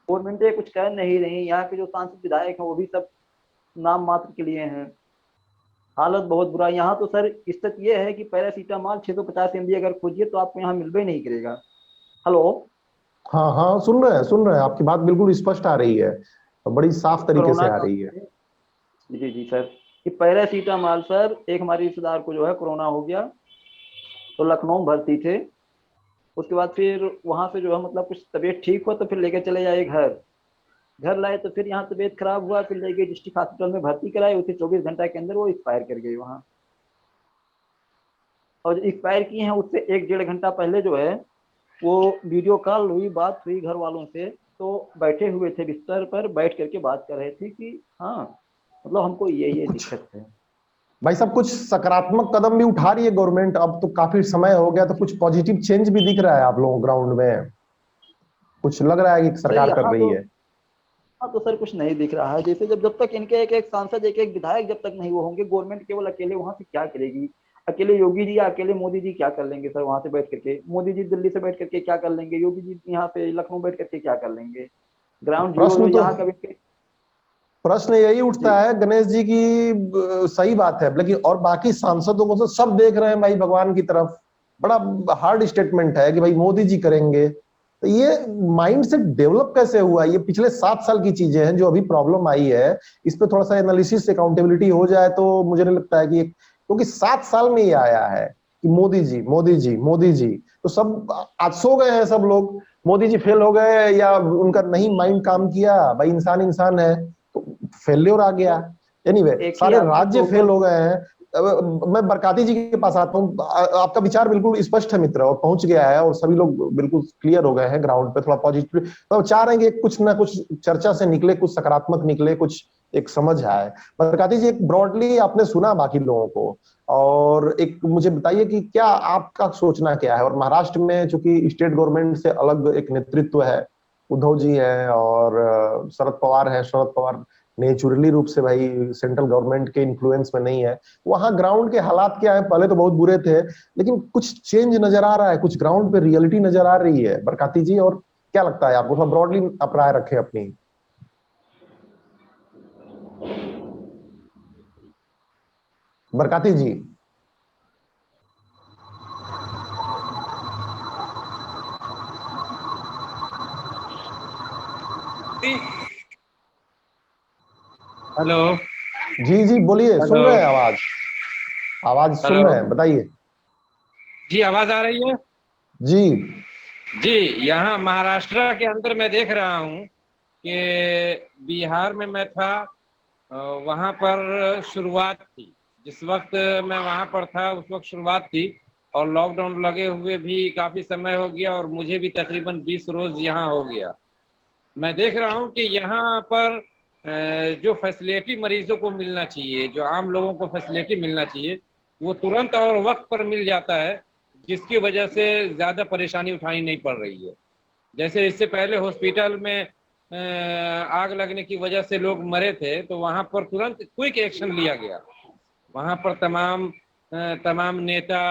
गवर्नमेंट कुछ कह नहीं रही, यहाँ के जो सांसद विधायक हैं वो भी सब नाम मात्र के लिए हैं। हालत बहुत बुरा है यहाँ तो सर। स्थिति ये है कि पैरासीटामॉल 650 mg अगर खोजिए तो आपको यहाँ मिलबे नहीं करेगा। हेलो। हाँ हाँ, सुन रहे हैं, आपकी बात बिल्कुल स्पष्ट आ रही है, बड़ी साफ तरीके से कोरोना आ का रही है। जी जी सर, कि पैरासीटामॉल सर, एक हमारे रिश्तेदार को जो है कोरोना हो गया, तो लखनऊ में भर्ती थे। उसके बाद फिर वहां से जो है मतलब कुछ तबीयत ठीक हुआ तो फिर लेके चले जाए घर। घर लाए तो फिर यहाँ तबीयत खराब हुआ, फिर ले गए डिस्ट्रिक्ट हॉस्पिटल में भर्ती कराए, उसे 24 घंटा के अंदर वो एक्सपायर कर गई वहाँ। और जो एक्सपायर की हैं उससे 1-1.5 घंटा पहले जो है वो वीडियो कॉल हुई, बात हुई घर वालों से, तो बैठे हुए थे बिस्तर पर, बैठ करके बात कर रहे थे कि हाँ मतलब हमको ये कुछ दिक्कत है। भाई साहब, कुछ सकारात्मक कदम भी उठा रही है गवर्नमेंट, अब तो काफी समय हो गया, तो कुछ पॉजिटिव चेंज भी दिख रहा है आप लोगों ग्राउंड में, कुछ लग रहा है कि सर सरकार कर यहाँ रही तो है। हाँ तो सर कुछ नहीं दिख रहा है। जैसे जब जब तक इनके एक एक सांसद, एक एक विधायक जब तक नहीं वो होंगे, गवर्नमेंट केवल अकेले वहां से क्या करेगी? अकेले योगी जी या अकेले मोदी जी क्या कर लेंगे सर? वहां से बैठ करके मोदी जी दिल्ली से बैठ करके क्या कर लेंगे? योगी जी यहाँ पे लखनऊ बैठ करके क्या कर लेंगे? ग्राउंड जीरो जो प्रश्न तो यहाँ का भी। प्रश्न यही उठता जी है गणेश जी की, सही बात है, लेकिन और बाकी सांसदों को तो सब देख रहे हैं भाई भगवान की तरफ। बड़ा हार्ड स्टेटमेंट है कि भाई मोदी जी करेंगे, तो ये माइंड सेट डेवलप कैसे हुआ? ये पिछले 7 साल की चीजें हैं जो अभी प्रॉब्लम आई है, इस पे थोड़ा सा एनालिसिस अकाउंटेबिलिटी हो जाए तो मुझे नहीं लगता है कि, क्योंकि 7 साल में ये आया है कि मोदी जी मोदी जी मोदी जी, तो सब आज सो गए हैं सब लोग, मोदी जी फेल हो गए या उनका नहीं माइंड काम किया, भाई इंसान इंसान है तो फेल्योर आ गया। तो एनीवे, एक ही सारे आदमी के राज्य फेल ऊपर। हो गए हैं। मैं बरकाती जी के पास आता हूँ, आपका विचार बिल्कुल स्पष्ट है मित्र, और पहुंच गया है, और सभी लोग बिल्कुल क्लियर हो गए हैं ग्राउंड पे, थोड़ा पॉजिटिव तो चाह रहे हैं कि कुछ ना कुछ चर्चा से निकले, कुछ सकारात्मक निकले, कुछ एक समझ आए। बरकाती जी, एक ब्रॉडली आपने सुना बाकी लोगों को, और एक मुझे बताइए कि क्या आपका सोचना क्या है? और महाराष्ट्र में चूंकि स्टेट गवर्नमेंट से अलग एक नेतृत्व है, उद्धव जी हैं और शरद पवार है, शरद पवार नेचुरली रूप से भाई सेंट्रल गवर्नमेंट के इन्फ्लुएंस में नहीं है, वहां ग्राउंड के हालात क्या है? पहले तो बहुत बुरे थे, लेकिन कुछ चेंज नजर आ रहा है, कुछ ग्राउंड पे रियलिटी नजर आ रही है बरकाती जी, और क्या लगता है आपको? थोड़ा ब्रॉडली आप राय रखें अपनी। बरकाती जी। हेलो। जी जी बोलिए, हेलो। सुन रहे हैं आवाज, आवाज सुन रहे हेलो। हैं, बताइए। जी, आवाज आ रही है? जी जी, यहाँ महाराष्ट्र के अंदर मैं देख रहा हूँ कि बिहार में मैं था, वहाँ पर शुरुआत थी। जिस वक्त मैं वहाँ पर था उस वक्त शुरुआत थी, और लॉकडाउन लगे हुए भी काफी समय हो गया, और मुझे भी तकरीबन 20 रोज यहाँ हो गया। मैं देख रहा हूँ कि यहाँ पर जो फैसिलिटी मरीजों को मिलना चाहिए, जो आम लोगों को फैसिलिटी मिलना चाहिए, वो तुरंत और वक्त पर मिल जाता है, जिसकी वजह से ज्यादा परेशानी उठानी नहीं पड़ रही है। जैसे इससे पहले हॉस्पिटल में आग लगने की वजह से लोग मरे थे, तो वहां पर तुरंत क्विक एक्शन लिया गया। वहां पर तमाम नेता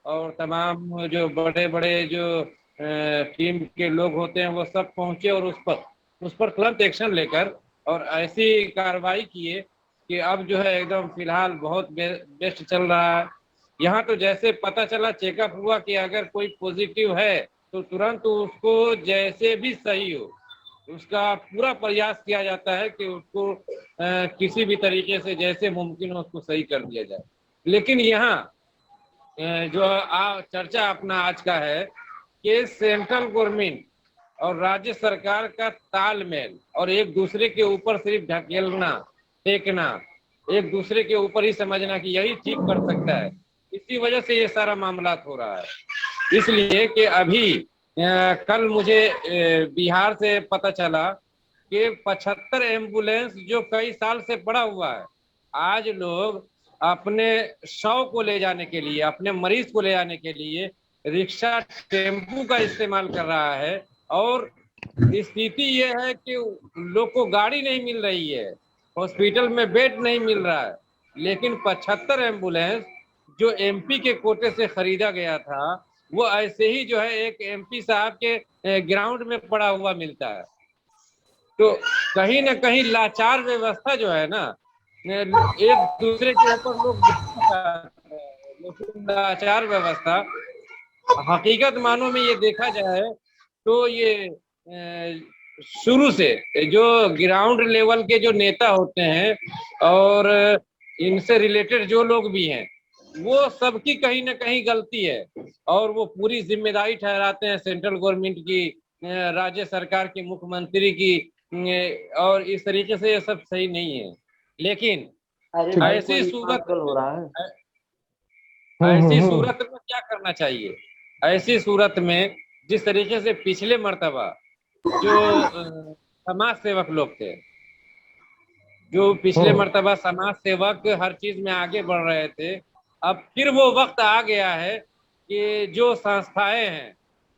और तमाम जो बड़े बड़े जो टीम के लोग होते हैं वो सब पहुंचे, और उस पर तुरंत एक्शन लेकर और ऐसी कार्रवाई किए कि अब जो है एकदम फिलहाल बहुत बेस्ट चल रहा है। यहाँ तो जैसे पता चला, चेकअप हुआ कि अगर कोई पॉजिटिव है तो तुरंत उसको जैसे भी सही हो उसका पूरा प्रयास किया जाता है कि उसको किसी भी तरीके से जैसे मुमकिन हो उसको सही कर दिया जाए। लेकिन यहाँ जो चर्चा अपना आज का है कि सेंट्रल गवर्नमेंट और राज्य सरकार का तालमेल और एक दूसरे के ऊपर सिर्फ ढकेलना, फेंकना, एक दूसरे के ऊपर ही समझना कि यही ठीक कर सकता है, इसी वजह से ये सारा मामला हो रहा है। इसलिए कि अभी कल मुझे बिहार से पता चला कि 75 एम्बुलेंस जो कई साल से पड़ा हुआ है, आज लोग अपने शव को ले जाने के लिए, अपने मरीज को ले जाने के लिए रिक्शा, टेम्पू का इस्तेमाल कर रहा है। और स्थिति ये है कि लोग को गाड़ी नहीं मिल रही है, हॉस्पिटल में बेड नहीं मिल रहा है, लेकिन 75 एम्बुलेंस जो एमपी के कोटे से खरीदा गया था वो ऐसे ही जो है एक एमपी साहब के ग्राउंड में पड़ा हुआ मिलता है। तो कहीं ना कहीं लाचार व्यवस्था जो है ना, एक दूसरे के ऊपर लोग लेकिन आचार व्यवस्था हकीकत मानों में ये देखा जाए तो ये शुरू से जो ग्राउंड लेवल के जो नेता होते हैं और इनसे रिलेटेड जो लोग भी हैं वो सबकी कहीं ना कहीं गलती है और वो पूरी जिम्मेदारी ठहराते हैं सेंट्रल गवर्नमेंट की, राज्य सरकार के मुख्यमंत्री की, और इस तरीके से ये सब सही नहीं है। लेकिन अरे भाई ऐसी कोई सूरत आजकल हो रहा है। ऐसी सूरत में क्या करना चाहिए? ऐसी सूरत में जिस तरीके से पिछले मर्तबा जो समाज सेवक लोग थे, जो पिछले मर्तबा समाज सेवक हर चीज में आगे बढ़ रहे थे, अब फिर वो वक्त आ गया है कि जो संस्थाएं हैं,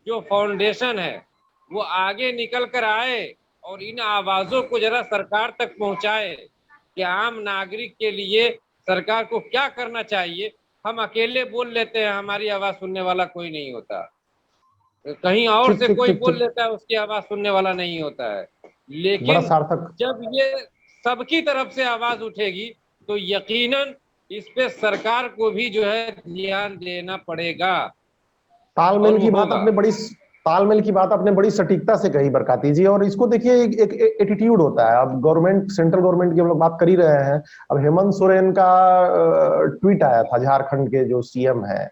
जो फाउंडेशन है, वो आगे निकल कर आए और इन आवाजों को जरा सरकार तक पहुंचाए कि आम नागरिक के लिए सरकार को क्या करना चाहिए। हम अकेले बोल लेते हैं, हमारी आवाज सुनने वाला कोई नहीं होता, कहीं और से कोई बोल लेता है, उसकी आवाज सुनने वाला नहीं होता है। लेकिन जब ये सबकी तरफ से आवाज उठेगी तो यकीनन इस पे सरकार को भी जो है ध्यान देना पड़ेगा। तालमेल की बात आपने बड़ी सटीकता से कही बरकाती जी। और इसको देखिए एक एटीट्यूड होता है। अब गवर्नमेंट, सेंट्रल गवर्नमेंट की हम लोग बात कर ही रहे हैं। अब हेमंत सोरेन का ट्वीट आया था, झारखंड के जो सीएम है,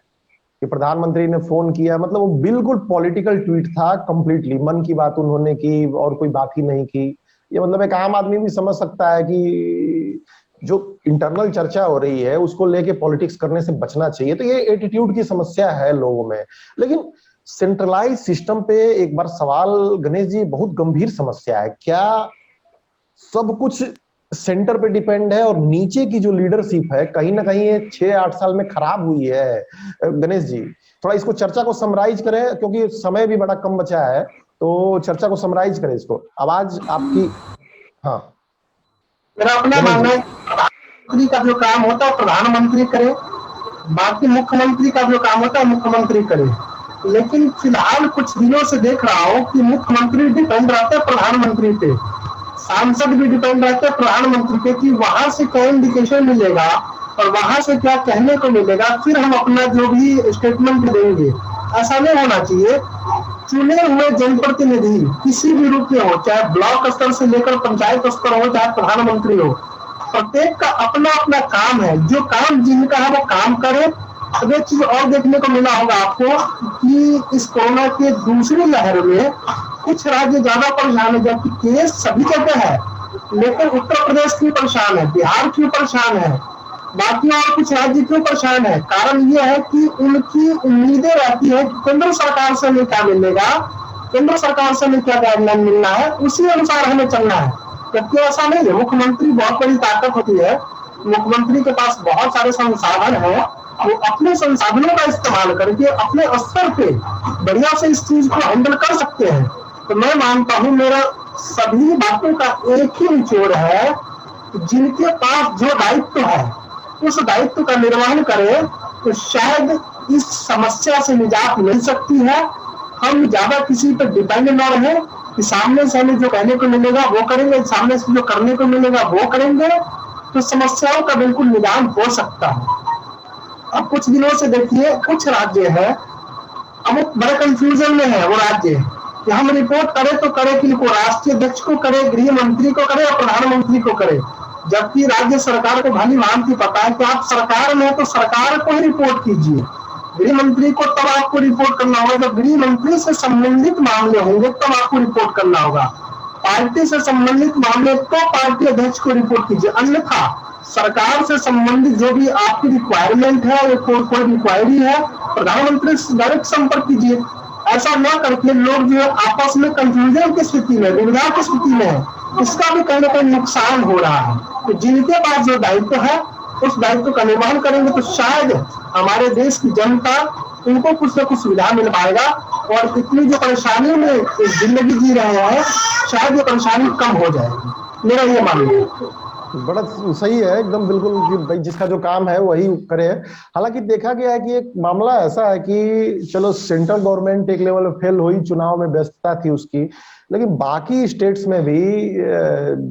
कि प्रधानमंत्री ने फोन किया, मतलब वो बिल्कुल पॉलिटिकल ट्वीट था, कंप्लीटली मन की बात उन्होंने की और कोई बात ही नहीं की। ये मतलब एक आम आदमी भी समझ सकता है कि जो इंटरनल चर्चा हो रही है उसको लेके पॉलिटिक्स करने से बचना चाहिए। तो ये एटीट्यूड की समस्या है लोगों में। लेकिन सेंट्रलाइज सिस्टम पे एक बार सवाल गणेश जी, बहुत गंभीर समस्या है। क्या सब कुछ सेंटर पे डिपेंड है और नीचे की जो लीडरशिप है कहीं ना कहीं ये 6-8 साल में खराब हुई है? गणेश जी थोड़ा इसको चर्चा को समराइज करें, क्योंकि समय भी बड़ा कम बचा है, तो चर्चा को समराइज करें इसको। आवाज आपकी। हाँ, मेरा अपना मानना है प्रधानमंत्री का जो काम होता है प्रधानमंत्री करे, बाकी मुख्यमंत्री का जो काम होता है मुख्यमंत्री करे। लेकिन फिलहाल कुछ दिनों से देख रहा हूँ कि मुख्यमंत्री डिपेंड रहता है प्रधानमंत्री पे, सांसद भी डिपेंड रहते हैं प्रधानमंत्री पे कि वहां से क्या इंडिकेशन मिलेगा और वहां से क्या कहने को मिलेगा, फिर हम अपना जो भी स्टेटमेंट देंगे। ऐसा नहीं होना चाहिए। चुने हुए जनप्रतिनिधि किसी भी रूप में हो, चाहे ब्लॉक स्तर से लेकर पंचायत स्तर हो, चाहे प्रधानमंत्री हो, प्रत्येक का अपना अपना काम है। जो काम जिनका है वो काम करे। अब एक चीज और देखने को मिला होगा आपको कि इस कोरोना के दूसरी लहर में कुछ राज्य ज्यादा परेशान है, जबकि केस सभी जगह है, लेकिन उत्तर प्रदेश क्यों परेशान है, बिहार क्यों परेशान है, बाकी और कुछ राज्य क्यों परेशान है? कारण यह है कि उनकी उम्मीदें रहती है कि केंद्र सरकार से हमें क्या मिलेगा, केंद्र सरकार से हमें क्या गाइडलाइन मिलना है, उसी अनुसार हमें चलना है। जबकि ऐसा नहीं है। मुख्यमंत्री बहुत बड़ी ताकत होती है, मुख्यमंत्री के पास बहुत सारे संसाधन है, वो अपने संसाधनों का इस्तेमाल करके अपने स्तर पे बढ़िया से इस चीज को हैंडल कर सकते हैं। तो मैं मानता हूँ मेरा सभी बातों का एक ही निचोड़ है, जिनके पास जो दायित्व है उस दायित्व का निर्वहन करें तो शायद इस समस्या से निजात मिल सकती है। हम ज्यादा किसी पर डिपेंड न रहे कि सामने से हमें जो कहने को मिलेगा वो करेंगे, सामने से जो करने को मिलेगा वो करेंगे, तो समस्याओं का बिल्कुल निदान हो सकता है। अब कुछ दिनों से देखिए कुछ राज्य है, अब बड़े कंफ्यूजन में है वो राज्य कि हम रिपोर्ट करें तो करें कि राष्ट्रीय अध्यक्ष को करे, गृह मंत्री को करे और प्रधानमंत्री को करे। जबकि राज्य सरकार को भली भांति पता है कि आप सरकार में तो सरकार को ही रिपोर्ट कीजिए, गृह मंत्री को तब आपको रिपोर्ट करना होगा जब गृह मंत्री से संबंधित मामले होंगे, तब आपको रिपोर्ट करना होगा। पार्टी से संबंधित मामले तो पार्टी अध्यक्ष को रिपोर्ट कीजिए, अन्यथा सरकार से संबंधित जो भी आपकी रिक्वायरमेंट है या कोई रिक्वायरी है, प्रधानमंत्री से डायरेक्ट संपर्क कीजिए। ऐसा न करके लोग जो आपस में कंफ्यूजन की स्थिति में, दुविधा की स्थिति में है, इसका भी कहीं ना कहीं नुकसान हो रहा है। तो जिनके पास जो दायित्व है उस दायित्व का निर्वहन करेंगे तो शायद हमारे देश की जनता, उनको कुछ न कुछ सुविधा मिल पाएगा और इतनी जो परेशानी में जिंदगी जी रहे हैं शायद ये परेशानी कम हो जाएगी। मेरा ये मानना है। बड़ा सही है एकदम, बिल्कुल कि भाई जिसका जो काम है वही करे। हालांकि देखा गया है कि एक मामला ऐसा है कि चलो सेंट्रल गवर्नमेंट एक लेवल पे फेल हुई, चुनाव में व्यस्तता थी उसकी, लेकिन बाकी स्टेट्स में भी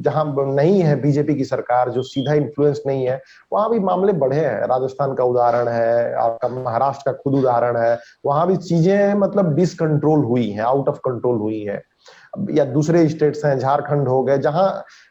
जहां नहीं है बीजेपी की सरकार, जो सीधा इन्फ्लुएंस नहीं है, वहां भी मामले बढ़े हैं। राजस्थान का उदाहरण है, आपका महाराष्ट्र का खुद उदाहरण है, वहां भी चीजें मतलब डिसकंट्रोल हुई हैं, आउट ऑफ कंट्रोल हुई है। या दूसरे स्टेट्स हैं, झारखंड हो गए, जहां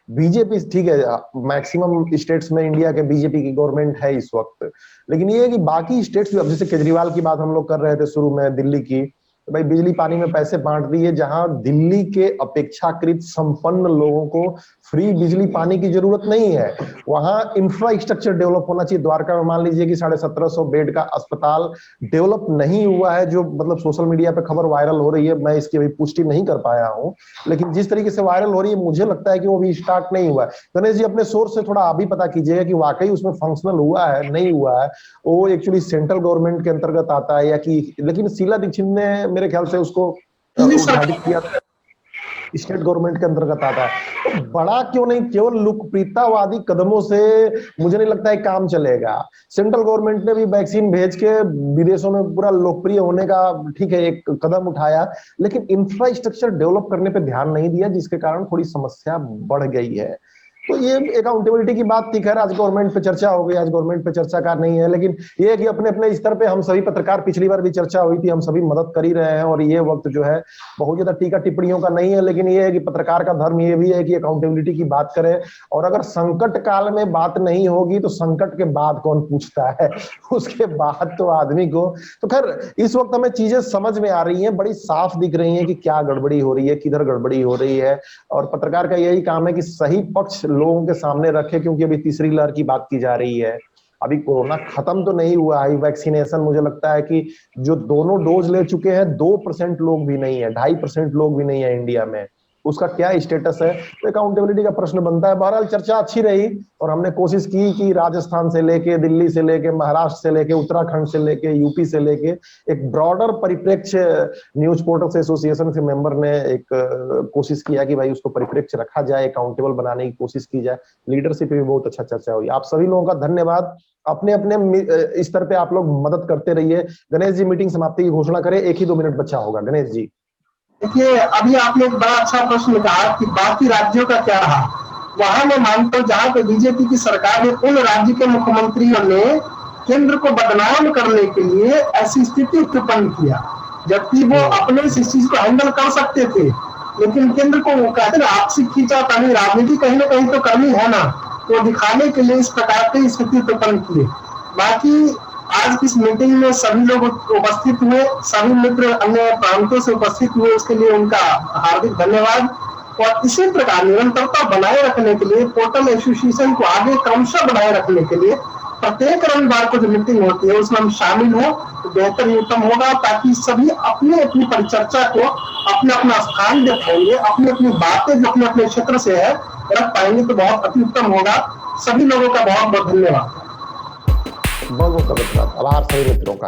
बीजेपी ठीक है, मैक्सिमम स्टेट्स में इंडिया के बीजेपी की गवर्नमेंट है इस वक्त, लेकिन ये है कि बाकी स्टेट्स भी, अब जैसे केजरीवाल की बात हम लोग कर रहे थे शुरू में, दिल्ली की, तो भाई बिजली पानी में पैसे बांट दिए, जहां दिल्ली के अपेक्षाकृत संपन्न लोगों को फ्री बिजली पानी की जरूरत नहीं है, वहां इंफ्रास्ट्रक्चर डेवलप होना चाहिए। द्वारका में मान लीजिए कि 1750 बेड का अस्पताल डेवलप नहीं हुआ है, जो मतलब सोशल मीडिया पे खबर वायरल हो रही है, मैं इसकी अभी पुष्टि नहीं कर पाया हूं, लेकिन जिस तरीके से वायरल हो रही है मुझे लगता है कि वो भी स्टार्ट नहीं हुआ है। गणेश जी अपने सोर्स से थोड़ा आप भी पता कीजिएगा कि वाकई उसमें फंक्शनल हुआ है नहीं हुआ है, वो एक्चुअली सेंट्रल गवर्नमेंट के अंतर्गत आता है या कि, लेकिन शीला दीक्षित ने मेरे ख्याल से उसको उद्घाटित किया, स्टेट गवर्नमेंट के अंतर्गत आता है। तो बड़ा क्यों नहीं, केवल लोकप्रियतावादी कदमों से मुझे नहीं लगता है काम चलेगा। सेंट्रल गवर्नमेंट ने भी वैक्सीन भेज के विदेशों में पूरा लोकप्रिय होने का ठीक है एक कदम उठाया, लेकिन इंफ्रास्ट्रक्चर डेवलप करने पे ध्यान नहीं दिया, जिसके कारण थोड़ी समस्या बढ़ गई है। तो ये अकाउंटेबिलिटी की बात थी। खैर आज गवर्नमेंट पे चर्चा हो गई, आज गवर्नमेंट पे चर्चा का नहीं है, लेकिन ये है कि अपने अपने स्तर पे हम सभी पत्रकार, पिछली बार भी चर्चा हुई थी, हम सभी मदद कर ही रहे हैं, और ये वक्त जो है बहुत ज्यादा टीका टिप्पणियों का नहीं है, लेकिन ये है कि पत्रकार का धर्म ये भी है कि अकाउंटेबिलिटी की बात करें, और अगर संकट काल में बात नहीं होगी तो संकट के बाद कौन पूछता है, उसके बाद तो आदमी को। तो खैर इस वक्त हमें चीजें समझ में आ रही हैं, बड़ी साफ दिख रही हैं कि क्या गड़बड़ी हो रही है, किधर गड़बड़ी हो रही है, और पत्रकार का यही काम है कि सही पक्ष लोगों के सामने रखे, क्योंकि अभी तीसरी लहर की बात की जा रही है, अभी कोरोना खत्म तो नहीं हुआ है। वैक्सीनेशन मुझे लगता है कि जो दोनों डोज ले चुके हैं 2% लोग भी नहीं है, 2.5% लोग भी नहीं है इंडिया में, उसका क्या स्टेटस है, तो अकाउंटेबिलिटी का प्रश्न बनता है। बहरहाल चर्चा अच्छी रही, और हमने कोशिश की कि राजस्थान से लेके, दिल्ली से लेके, महाराष्ट्र से लेके, उत्तराखंड से लेके, यूपी से लेके एक ब्रॉडर परिप्रेक्ष्य न्यूज पोर्टल्स एसोसिएशन के मेंबर ने एक कोशिश किया कि भाई उसको परिप्रेक्ष्य रखा जाए, अकाउंटेबल बनाने की कोशिश की जाए। लीडरशिप पे भी बहुत अच्छा चर्चा हुई। आप सभी लोगों का धन्यवाद। अपने अपने स्तर पे आप लोग मदद करते रहिए। गणेश जी मीटिंग समाप्ति की घोषणा करें, 1 ही 2 मिनट बचा होगा। गणेश जी। देखिए अभी आपने एक बड़ा अच्छा प्रश्न कहा कि बाकी राज्यों का क्या रहा। वहां मैं मानता हूँ जहां पे बीजेपी की सरकार है, उन राज्य के मुख्यमंत्रियों ने केंद्र को बदनाम करने के लिए ऐसी स्थिति उत्पन्न किया, जबकि वो अपने से इस चीज को हैंडल कर सकते थे, लेकिन केंद्र को वो कहते हैं आपसी खींचातानी, राजनीति कहीं ना कहीं तो करनी है ना, तो दिखाने के लिए इस प्रकार की स्थिति उत्पन्न किए। बाकी आज की इस मीटिंग में सभी लोग उपस्थित हुए, सभी मित्र अन्य प्रांतों से उपस्थित हुए, उसके लिए उनका हार्दिक धन्यवाद। और इसी प्रकार निरंतरता बनाए रखने के लिए, पोर्टल एसोसिएशन को आगे क्रमशः बनाए रखने के लिए प्रत्येक रविवार को जो मीटिंग होती है उसमें हम शामिल हो तो बेहतर ही उत्तम होगा, ताकि सभी अपनी अपनी परिचर्चा को अपना अपना स्थान दे पाएंगे, अपनी अपनी बातें जो अपने अपने क्षेत्र से है रख पाएंगे, तो बहुत अति उत्तम होगा। सभी लोगों का बहुत बहुत धन्यवाद। बहुत बहुत धन्यवाद, आभार सभी मित्रों का।